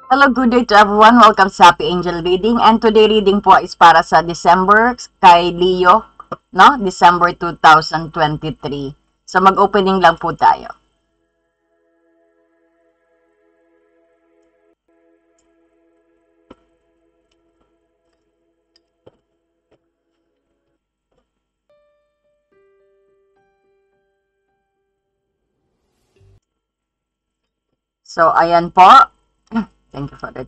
Hello, good day to everyone. Welcome sa Happy Angel Reading. And today reading po is para sa December kay Leo, no? December 2023. So mag-opening lang po tayo. So ayan po. Thank you for the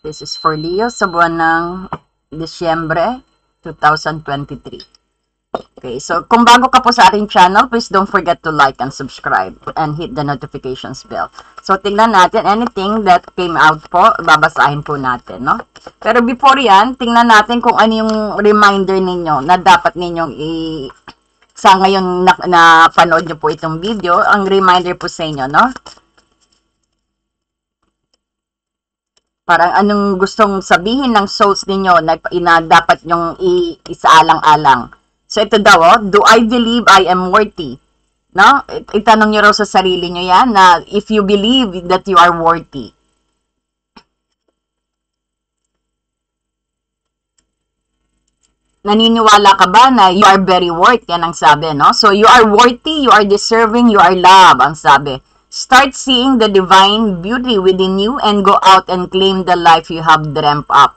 This is for Leo sa buwan ng Disyembre 2023. Okay, so kung bago ka po sa ating channel, please don't forget to like and subscribe and hit the notifications bell. So tingnan natin, anything that came out po, babasahin po natin, no? Pero before yan, tingnan natin kung ano yung reminder ninyo na dapat ninyong sa ngayon na panood nyo po itong video, ang reminder po sa inyo, no? Parang anong gustong sabihin ng souls ninyo na dapat nyong isaalang-alang. So, ito daw, do I believe I am worthy? No? Itanong nyo raw sa sarili nyo yan, na if you believe that you are worthy. Naniniwala ka ba na you are very worthy? Yan ang sabi, no? So, you are worthy, you are deserving, you are loved, ang sabi. Start seeing the divine beauty within you and go out and claim the life you have dreamt up.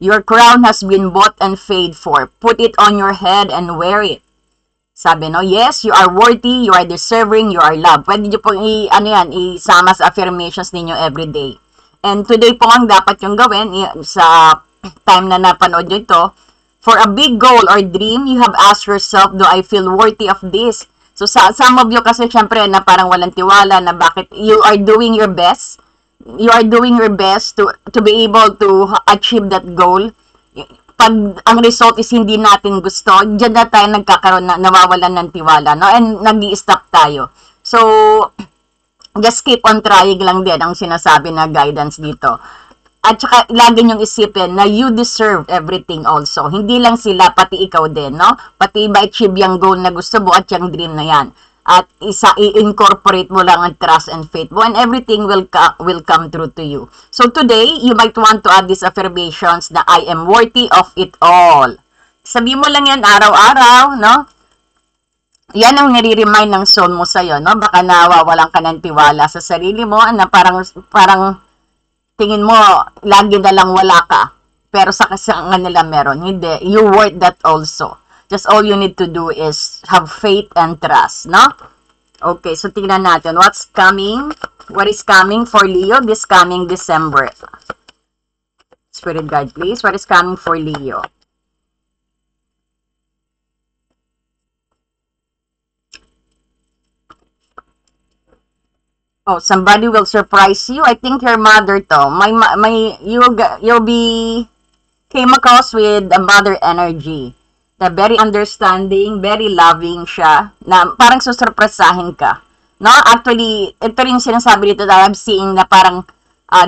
Your crown has been bought and paid for. Put it on your head and wear it. Sabi, no? Yes, you are worthy, you are deserving, you are loved. Pwede nyo pong isama sa affirmations ninyo every day. And today po ang dapat yung gawin sa time na napanood nyo ito. For a big goal or dream, you have asked yourself, do I feel worthy of this? So, some of you kasi syempre na parang walang tiwala na bakit you are doing your best. You are doing your best to be able to achieve that goal. Pag ang result is hindi natin gusto, dyan na tayo nagkakaroon na nawawalan ng tiwala, no? And nag-i-stop tayo. So, just keep on trying lang din ang sinasabi na guidance dito. At saka, lagi niyong isipin na you deserve everything also. Hindi lang sila, pati ikaw din, no? Pati ma-achieve yung goal na gusto mo at yung dream na yan. At i-incorporate mo lang ang trust and faith mo and everything will come true to you. So today, you might want to add these affirmations na I am worthy of it all. Sabi mo lang yan araw-araw, no? Yan ang nire-remind ng soul mo sa'yo, no? Baka nawawalan ka ng tiwala sa sarili mo na parang tingin mo, lagi na lang wala ka. Pero sa kanila meron. Hindi. You worth that also. Just all you need to do is have faith and trust, no? Okay, so tingnan natin. What's coming? What is coming for Leo this coming December? Spirit guide, please. What is coming for Leo? Oh, somebody will surprise you. I think your mother to. You'll be came across with a mother energy. Na very understanding, very loving siya, na parang susurpresahin ka. No? Actually, ito rin sinasabi dito that I'm seeing na parang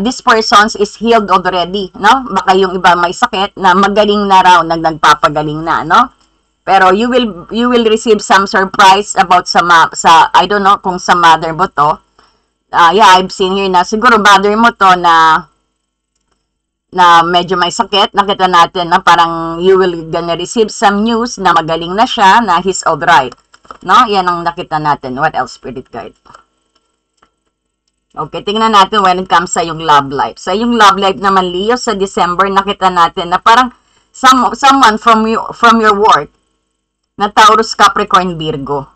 this person is healed already. No? Baka yung iba may sakit na magaling na raw, nagpapagaling na. No? Pero you will receive some surprise about sa I don't know kung sa mother mo to. Yeah, I've seen here na siguro mother mo to na medyo may sakit, nakita natin na parang you will gonna receive some news na magaling na siya, na he's alright. No? Yan ang nakita natin. What else, Spirit Guide? Okay, tingnan natin when it comes sa yung love life. Sa yung love life naman, Leo, sa December, nakita natin na parang someone from your work na Taurus, Capricorn, Virgo.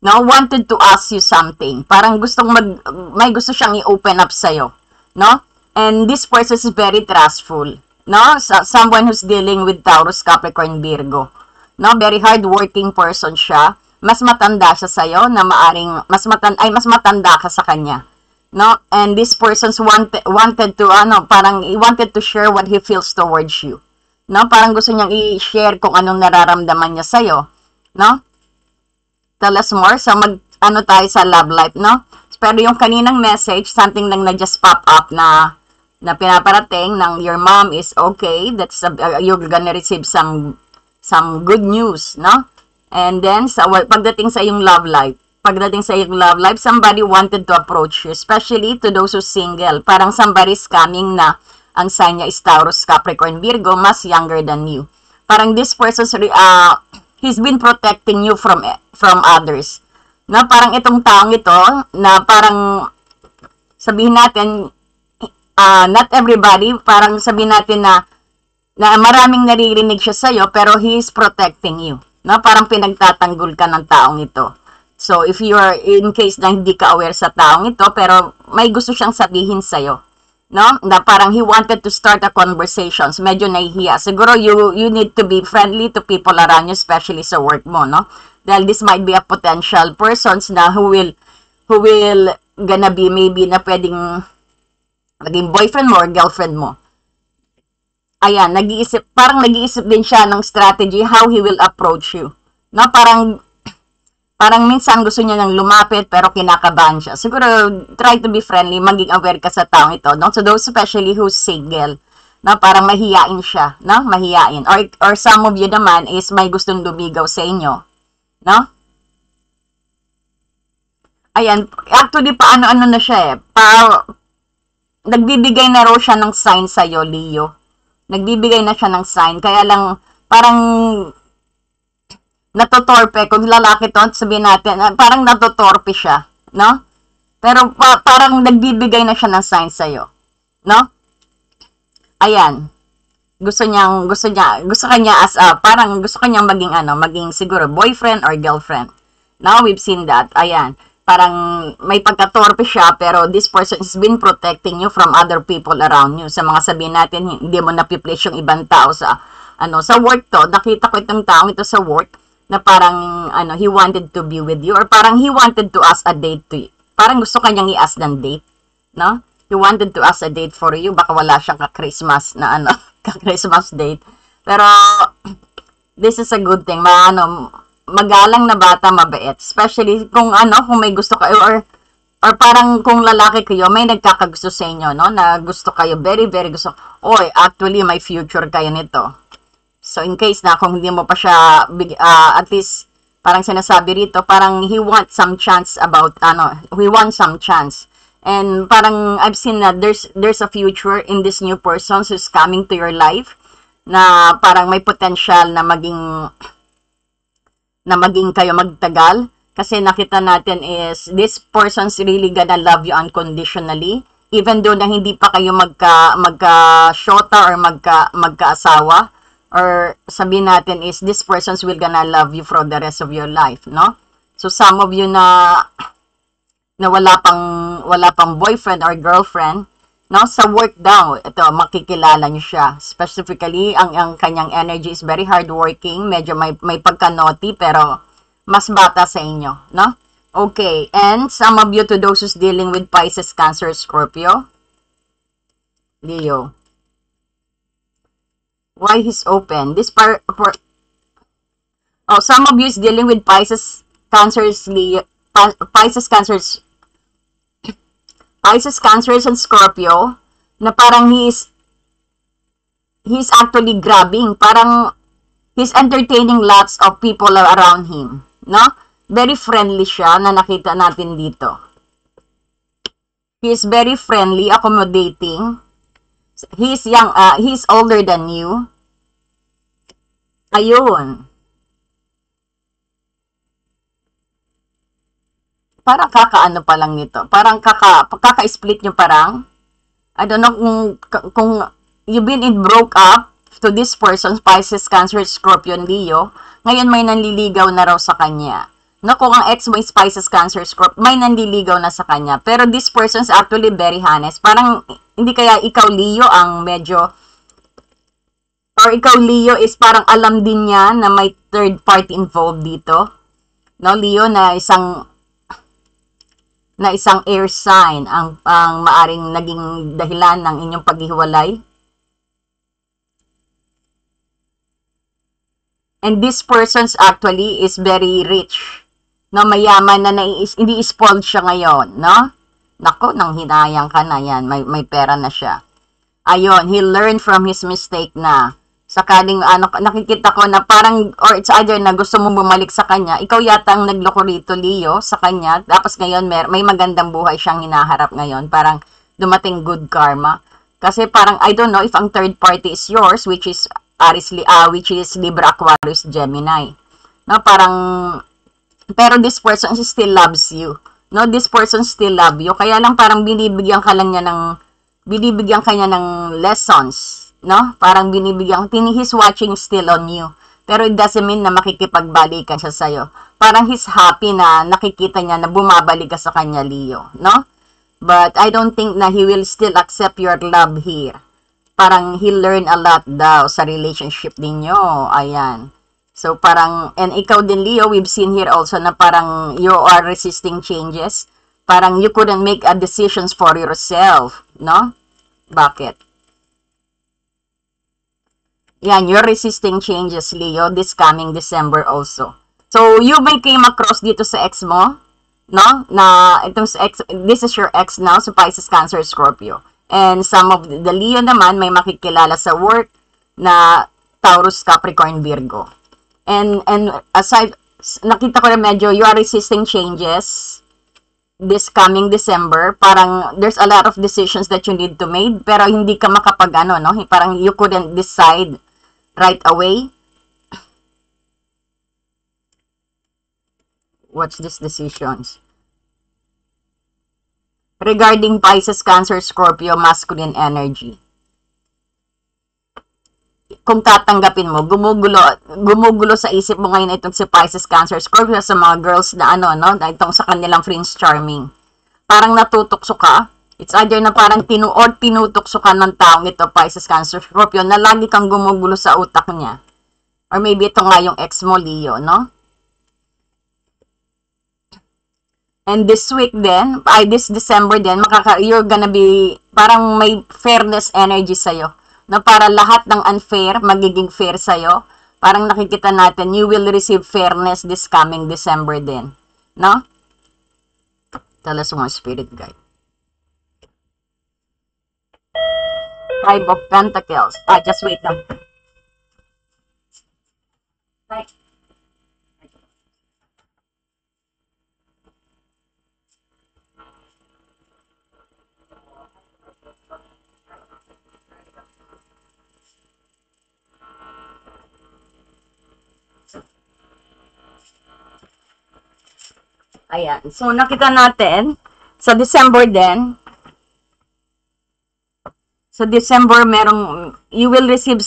No? Wanted to ask you something. Parang may gusto siyang i-open up sa'yo. No? And this person is very trustful. No? Someone who's dealing with Taurus, Capricorn, Virgo. No? Very hardworking person siya. Mas matanda siya sa'yo na maaring mas matanda ka sa kanya. No? And this person wanted to share what he feels towards you. No? Parang gusto niyang i-share kung anong nararamdaman niya sa'yo. No? Tell us more. So tayo sa love life, no? Pero yung kaninang message, something lang na just pop up na pinaparating ng your mom is okay. That's you're gonna receive some good news, no? And then pagdating sa yung love life, pagdating sa iyong love life, somebody wanted to approach you, especially to those who's single. Parang somebody's coming na ang sign niya is Taurus, Capricorn, Virgo, mas younger than you. Parang this person's, he's been protecting you from others. Na parang itong taong ito, na parang sabihin natin, not everybody, parang sabihin natin na maraming naririnig siya sa'yo, pero he is protecting you. No? Parang pinagtatanggol ka ng taong ito. So, if you are, in case na hindi ka aware sa taong ito, pero may gusto siyang sabihin sa'yo. No? Na parang he wanted to start a conversations. Medyo nahihiya. Siguro, you need to be friendly to people around you, especially sa work mo, no? Dahil this might be a potential persons na who will gonna be maybe na pwedeng maging boyfriend mo or girlfriend mo. Ayan, parang nag-iisip din siya ng strategy how he will approach you. No, parang minsan gusto niya nang lumapit pero kinakabahan siya. Siguro try to be friendly, maging aware ka sa taong ito, no? So those especially who's single, no, parang mahiyain siya, no? Mahiyain. Or some of you naman is may gustong lumigaw sa inyo, no? Ayan, actually paano-ano na siya nagbibigay na raw siya ng sign sa iyo, Leo. Nagbibigay na siya ng sign. Kaya lang, parang natotorpe. Kung lalaki to, sabihin natin, parang natotorpe siya. No? Pero parang nagbibigay na siya ng sign sa'yo. No? Ayan. Gusto kanya as parang gusto kanya maging siguro boyfriend or girlfriend. Now, we've seen that. Ayan. Parang may pagkatorpe siya, pero this person has been protecting you from other people around you. Sa mga sabihin natin, hindi mo napi-place yung ibang tao sa work to. Nakita ko itong taong ito sa work na parang he wanted to be with you, or parang he wanted to ask a date to you. Parang gusto kanyang i-ask ng date, no? He wanted to ask a date for you. Baka wala siyang ka-Christmas na ka-Christmas date. Pero this is a good thing. Magalang na bata, mabait. Especially kung may gusto kayo, or parang kung lalaki kayo, may nagkakagusto sa inyo, no? Na gusto kayo, very, very gusto. Oy, actually, may future kayo nito. So, in case na kung hindi mo pa siya, at least, parang sinasabi rito, parang he wants some chance he wants some chance. And parang, I've seen that there's a future in this new person who's coming to your life, na parang may potential na maging kayo magtagal. Kasi nakita natin is, this person's really gonna love you unconditionally. Even though na hindi pa kayo magka-shota or magka-asawa. Or sabihin natin is, this person's will gonna love you for the rest of your life, no? So, some of you na wala pang boyfriend or girlfriend, no? Sa work daw, ito, makikilala nyo siya. Specifically, ang kanyang energy is very hardworking. Medyo may pagka-naughty, pero mas bata sa inyo, no? Okay, and some of you, to those who's dealing with Pisces, Cancer, Scorpio, Leo. Why he's open? Some of you is dealing with Pisces, Cancer, Leo, Pisces, Cancer, and Scorpio, na parang he's actually grabbing. Parang he's entertaining lots of people around him, no? Very friendly siya, na nakita natin dito. He is very friendly, accommodating. He's young, he's older than you. Ayun. Parang kakaano pa lang nito. Parang kaka-split nyo parang. I don't know kung you've been broke up to this person, Pisces, Cancer, Scorpion, Leo. Ngayon may nanliligaw na raw sa kanya. No, kung ang ex mo is Pisces, Cancer, Scorpio, may nanliligaw na sa kanya. Pero this person is actually very honest. Parang hindi kaya ikaw, Leo, ang medyo, or ikaw, Leo, is parang alam din niya na may third party involved dito. No, Leo, na isang air sign ang maaring naging dahilan ng inyong paghihiwalay. And this person's actually is very rich. No, mayaman na hindi spoiled siya ngayon, no? Nako, nang hinayang ka na yan, may pera na siya. Ayun, he learned from his mistake na. Sakaling nakikita ko na parang, or it's either na gusto mo bumalik sa kanya, ikaw yata ang nagloko rito, Leo, sa kanya. Tapos ngayon, may magandang buhay siyang hinaharap ngayon. Parang dumating good karma. Kasi parang, I don't know if ang third party is yours, which is Libra, Aquarius, Gemini. No, parang, pero this person still loves you. No, this person still love you. Kaya lang parang binibigyan ka niya ng lessons. No? Parang he's watching still on you. Pero it doesn't mean na makikipagbalikan siya sa'yo. Parang he's happy na nakikita niya na bumabalik ka sa kanya, Leo. No? But I don't think na he will still accept your love here. Parang he'll learn a lot daw sa relationship ninyo. Ayan. So parang, and ikaw din, Leo, we've seen here also na parang you are resisting changes. Parang you couldn't make a decisions for yourself. No? Bakit? Yan, you're resisting changes, Leo, this coming December also. So, you may came across dito sa ex mo, no? Na itong ex, this is your ex now, so Pisces, Cancer, Scorpio. And some of the Leo naman may makikilala sa work na Taurus, Capricorn, Virgo. And aside, nakita ko na medyo you are resisting changes this coming December. Parang there's a lot of decisions that you need to make, pero hindi ka makapag no? Parang you couldn't decide right away. What's these decisions? Regarding Pisces, Cancer, Scorpio, masculine energy. Kung tatanggapin mo, gumugulo sa isip mo ngayon itong si Pisces, Cancer, Scorpio sa mga girls na no, itong sa kanilang Prince Charming. Parang natutukso ka. It's either na parang tinutukso ka ng taong ito, Pisces, Cancer, Scorpio, na lagi kang gumugulo sa utak niya. Or maybe ito nga yung ex mo, Leo, no? And this week din, this December din, you're gonna be, parang may fairness energy sa'yo. Na para lahat ng unfair, magiging fair sa'yo. Parang nakikita natin, you will receive fairness this coming December din. No? Tell us more, Spirit Guide. Five of Pentacles. Just wait lang. Right. Ayan. So, nakita natin, sa December din, you will receive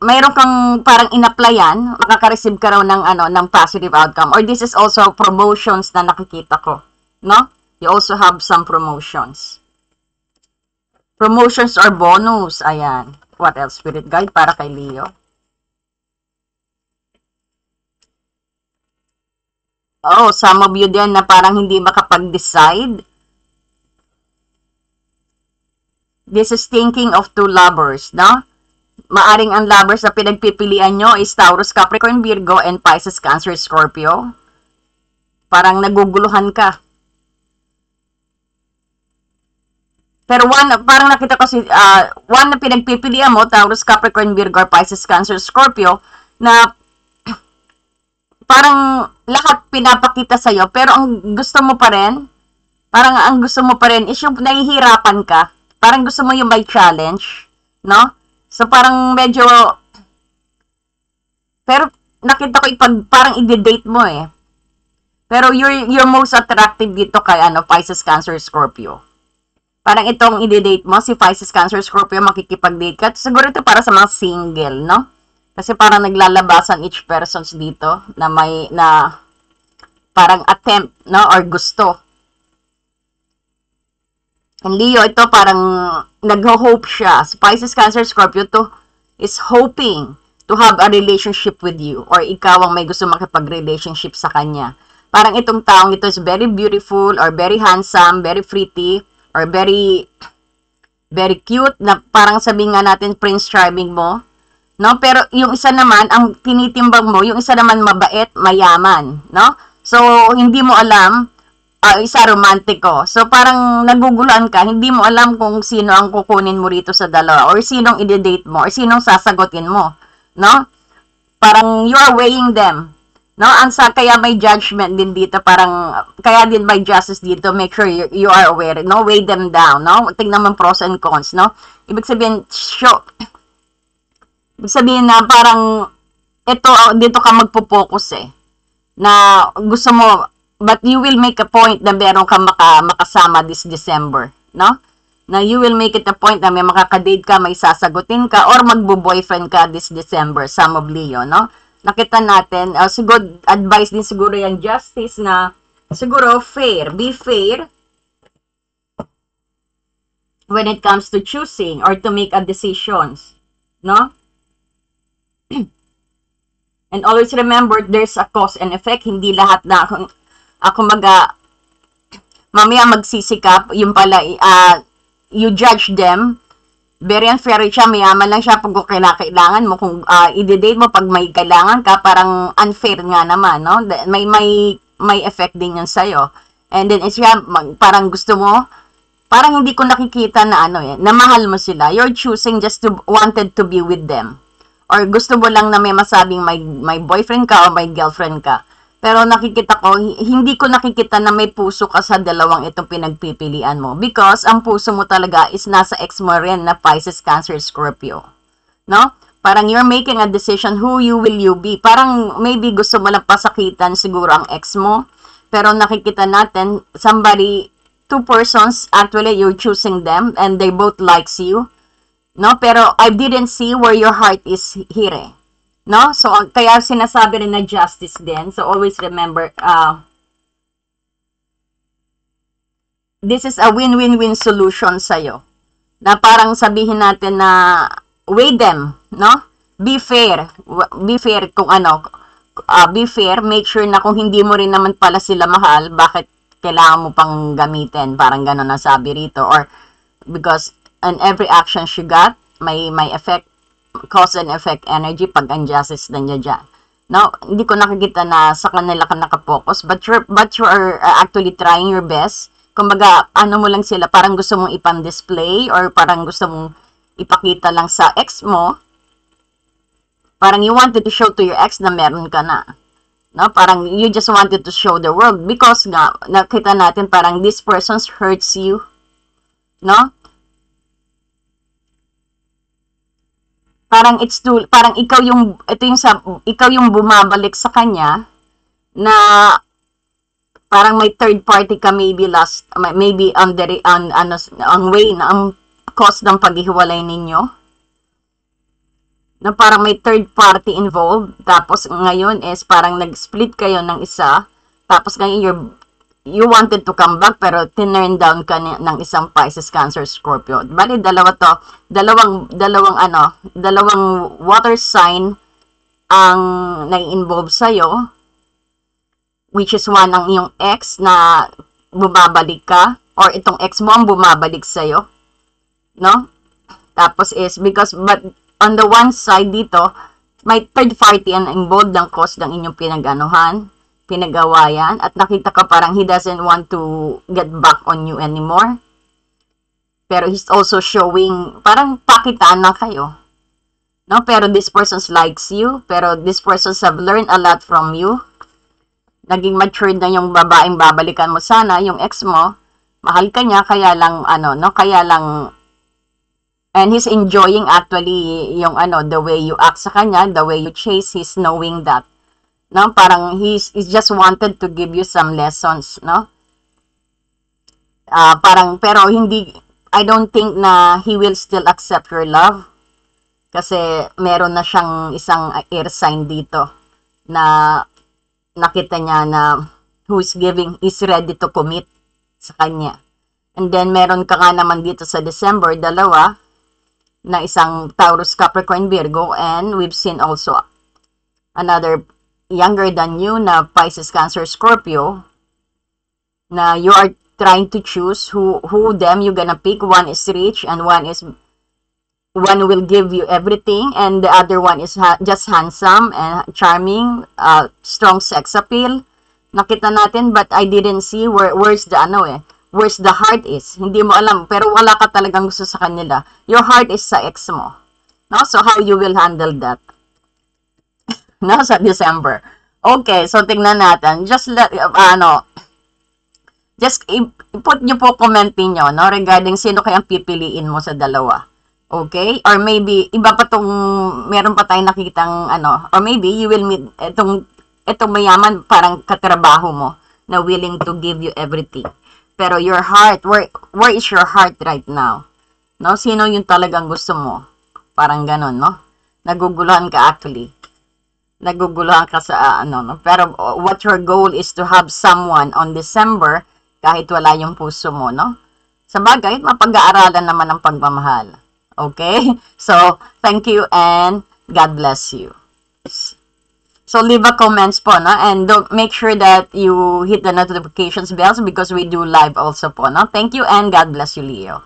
mayroon kang parang in-applyan, makaka-receive ka raw ng positive outcome. Or this is also promotions na nakikita ko. No? You also have some promotions. Promotions or bonus. Ayan. What else, Spirit Guide, para kay Leo? Oh, some of you din na parang hindi makapag-decide. This is thinking of two lovers, no? Maaring ang lovers na pinagpipilian nyo is Taurus, Capricorn, Virgo, and Pisces, Cancer, Scorpio. Parang naguguluhan ka. Pero parang nakita ko one na pinagpipilian mo, Taurus, Capricorn, Virgo, Pisces, Cancer, Scorpio, na parang lahat pinapakita sa'yo, pero ang gusto mo pa rin is yung nahihirapan ka. Parang gusto mo yung may challenge, no? So, parang medyo, pero nakita ko parang i-date mo eh. Pero you're most attractive dito kay Pisces, Cancer, Scorpio. Parang itong i-date mo, si Pisces, Cancer, Scorpio, makikipag-date ka. Siguro ito para sa mga single, no? Kasi parang naglalabasan each persons dito na parang attempt, no? Or gusto. And Leo, ito parang nag-hope siya. So, Pisces, Cancer, Scorpio to is hoping to have a relationship with you. Or ikaw ang may gusto makipag-relationship sa kanya. Parang itong taong ito is very beautiful or very handsome, very pretty, or very cute na parang sabihin nga natin Prince Charming mo. No? Pero yung isa naman, ang tinitimbang mo, yung isa naman mabait, mayaman. No? So, hindi mo alam isa romantiko. So, parang naguguluhan ka, hindi mo alam kung sino ang kukunin mo rito sa dalawa, or sinong i-date mo, or sinong sasagutin mo, no? Parang you are weighing them, no? Kaya may judgment din dito, parang, kaya din may justice dito, make sure you are aware, no? Weigh them down, no? Tingnan mo pros and cons, no? Ibig sabihin na parang, dito ka magpo-focus na gusto mo, but you will make a point na meron ka makasama this December, no? Na you will make it a point na may makakadate ka, may sasagutin ka, or magbo-boyfriend ka this December, some of Leo, no? Nakita natin, siguro, advice din siguro yung justice na, siguro, be fair, when it comes to choosing or to make a decisions, no? And always remember, there's a cause and effect. Hindi lahat na, mamaya magsisikap, yung pala, you judge them, very unfair siya, mayaman lang siya pag kailangan mo, kung i-date mo pag may kailangan ka, parang unfair nga naman, no? May effect din yun sa'yo. And then, parang gusto mo, parang hindi ko nakikita na na mahal mo sila. You're choosing just wanted to be with them. Or gusto mo lang na may masabing may boyfriend ka o may girlfriend ka. Pero hindi ko nakikita na may puso ka sa dalawang itong pinagpipilian mo. Because ang puso mo talaga is nasa ex mo rin na Pisces, Cancer, Scorpio. No? Parang you're making a decision who will you be. Parang maybe gusto mo lang pasakitan siguro ang ex mo. Pero nakikita natin, two persons, actually you're choosing them and they both likes you. No, pero I didn't see where your heart is here. No? So, kaya sinasabi rin na justice din. So, always remember, this is a win-win-win solution sa'yo. Na parang sabihin natin na, weigh them, no? Be fair. Be fair kung be fair. Make sure na kung hindi mo rin naman pala sila mahal, bakit kailangan mo pang gamitin? Parang gano'n ang sabi rito. Or, because, and every action she got, may effect, cause and effect energy pag injustice na niya dyan. No, hindi ko nakikita na sa kanila ka nakapokus, but you are actually trying your best. Kumbaga, mo lang sila, parang gusto mong ipan-display or parang gusto mong ipakita lang sa ex mo. Parang you wanted to show to your ex na meron ka na. No, parang you just wanted to show the world because nga, nakita natin parang this person hurts you. No? Parang parang ikaw yung bumabalik sa kanya na parang may third party ka maybe on way na ang cause ng paghihiwalay ninyo. Na parang may third party involved, tapos ngayon is parang nag-split kayo ng isa, tapos ngayon you wanted to come back pero tinurn down ka ng isang Pisces, Cancer, Scorpio. Bali, dalawang water sign ang nai-involve sa'yo, which is one ang iyong ex na bumabalik ka, or itong ex mo ang bumabalik sa'yo. No? Tapos but on the one side dito, may third party ang involved ng cause ng inyong pinag-awayan, at nakita ka parang he doesn't want to get back on you anymore. Pero he's also showing, parang pakitaan na kayo. No? Pero this person likes you, pero this person have learned a lot from you. Naging matured na yung babaeng babalikan mo sana, yung ex mo, mahal ka niya, kaya lang, and he's enjoying actually yung the way you act sa kanya, the way you chase, he's knowing that. No, parang he's just wanted to give you some lessons, no? Pero I don't think na he will still accept your love. Kasi meron na siyang isang air sign dito na nakita niya na is ready to commit sa kanya. And then meron ka nga naman dito sa December, dalawa, na isang Taurus, Capricorn, Virgo, and we've seen also another younger than you na Pisces, Cancer, Scorpio, na you are trying to choose who them you gonna pick. One is rich and one will give you everything, and the other one is just handsome and charming, strong sex appeal, Nakita natin, but I didn't see where's the where's the heart is. Hindi mo alam, pero wala ka talagang gusto sa kanila. Your heart is sa ex mo. No? So, how you will handle that? No? Sa December. Okay, so tingnan natin. Just just put nyo po comment niyo, no, regarding sino kayang pipiliin mo sa dalawa. Okay? Or maybe, iba pa tong, meron pa tayong nakitang, or maybe you will meet, itong mayaman, parang katrabaho mo, na willing to give you everything. Pero your heart, where is your heart right now? No? Sino yung talagang gusto mo? Parang ganon, no? Naguguluhan ka actually. Naguguluhan ka sa, no? Pero what your goal is to have someone on December, kahit wala yung puso mo, no? Sa bagay, mapag-aaralan naman ang pagmamahal. Okay? So, thank you and God bless you. So, leave a comments po, no? And don't make sure that you hit the notifications bells because we do live also po, no? Thank you and God bless you, Leo.